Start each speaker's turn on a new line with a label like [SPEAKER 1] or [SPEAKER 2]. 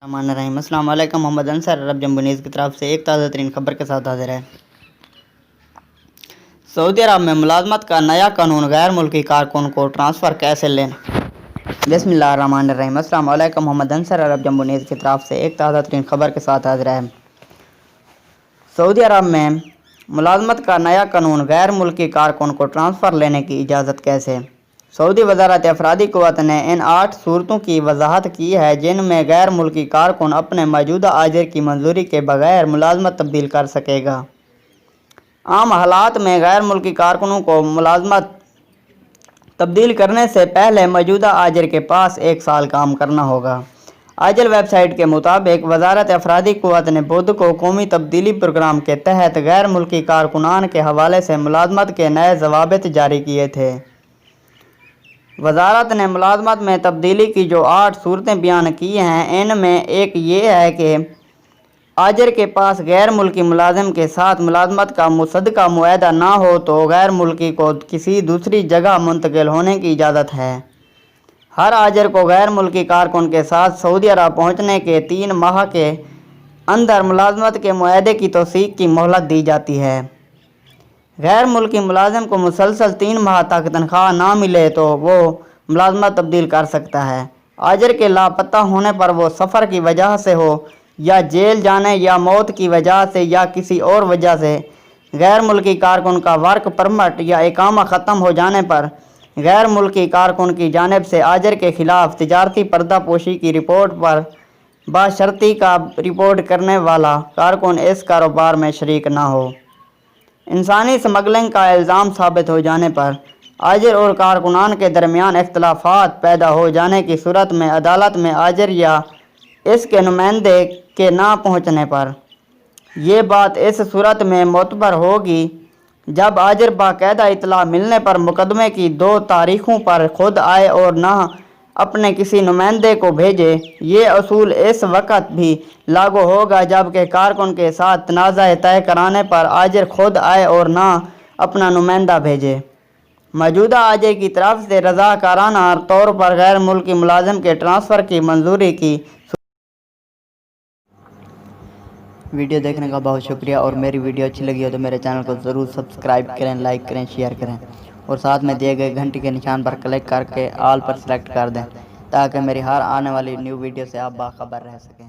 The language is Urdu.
[SPEAKER 1] الرحمن الرحیم۔ السلام علیکم۔ محمد انصر عرب جمبو نیوز کی طرف سے ایک تازہ ترین خبر کے ساتھ حاضر ہے۔ سعودی عرب میں ملازمت کا نیا قانون، غیر ملکی کارکن کو ٹرانسفر کیسے لینا۔ بسم اللہ الرحمن الرحیم۔ السلام علیکم۔ محمد انصر عرب جمبو نیوز کی طرف سے ایک تازہ ترین خبر کے ساتھ حاضر ہے۔ سعودی عرب میں ملازمت کا نیا قانون، غیر ملکی کارکن کو ٹرانسفر لینے کی اجازت کیسے۔ سعودی وزارت افرادی قوت نے ان 8 صورتوں کی وضاحت کی ہے جن میں غیر ملکی کارکن اپنے موجودہ آجر کی منظوری کے بغیر ملازمت تبدیل کر سکے گا۔ عام حالات میں غیر ملکی کارکنوں کو ملازمت تبدیل کرنے سے پہلے موجودہ آجر کے پاس 1 سال کام کرنا ہوگا۔ آجل ویب سائٹ کے مطابق وزارت افرادی قوت نے بدھ کو قومی تبدیلی پروگرام کے تحت غیر ملکی کارکنان کے حوالے سے ملازمت کے نئے ضوابط جاری کیے تھے۔ وزارت نے ملازمت میں تبدیلی کی جو 8 صورتیں بیان کی ہیں ان میں ایک یہ ہے کہ آجر کے پاس غیر ملکی ملازم کے ساتھ ملازمت کا مصدقہ معاہدہ نہ ہو تو غیر ملکی کو کسی دوسری جگہ منتقل ہونے کی اجازت ہے۔ ہر آجر کو غیر ملکی کارکن کے ساتھ سعودی عرب پہنچنے کے 3 ماہ کے اندر ملازمت کے معاہدے کی توثیق کی مہلت دی جاتی ہے۔ غیر ملکی ملازم کو مسلسل 3 ماہ تک تنخواہ نہ ملے تو وہ ملازمت تبدیل کر سکتا ہے۔ آجر کے لاپتہ ہونے پر وہ سفر کی وجہ سے ہو یا جیل جانے یا موت کی وجہ سے یا کسی اور وجہ سے غیر ملکی کارکن کا ورک پرمٹ یا اقامہ ختم ہو جانے پر غیر ملکی کارکن کی جانب سے آجر کے خلاف تجارتی پردہ پوشی کی رپورٹ پر بشرطی کا رپورٹ کرنے والا کارکن اس کاروبار میں شریک نہ ہو۔ انسانی اسمگلنگ کا الزام ثابت ہو جانے پر آجر اور کارکنان کے درمیان اختلافات پیدا ہو جانے کی صورت میں عدالت میں آجر یا اس کے نمائندے کے نہ پہنچنے پر یہ بات اس صورت میں معتبر ہوگی جب آجر باقاعدہ اطلاع ملنے پر مقدمے کی 2 تاریخوں پر خود آئے اور نہ اپنے کسی نمائندے کو بھیجے۔ یہ اصول اس وقت بھی لاگو ہوگا جبکہ کارکن کے ساتھ تنازع طے کرانے پر آجر خود آئے اور نہ اپنا نمائندہ بھیجے۔ موجودہ آجر کی طرف سے رضاکارانہ طور پر غیر ملکی ملازم کے ٹرانسفر کی منظوری کی۔ ویڈیو دیکھنے کا بہت شکریہ، اور میری ویڈیو اچھی لگی ہو تو میرے چینل کو ضرور سبسکرائب کریں، لائک کریں، شیئر کریں اور ساتھ میں دیے گئے گھنٹی کے نشان پر کلک کر کے آل پر سلیکٹ کر دیں تاکہ میری ہر آنے والی نیو ویڈیو سے آپ باخبر رہ سکیں۔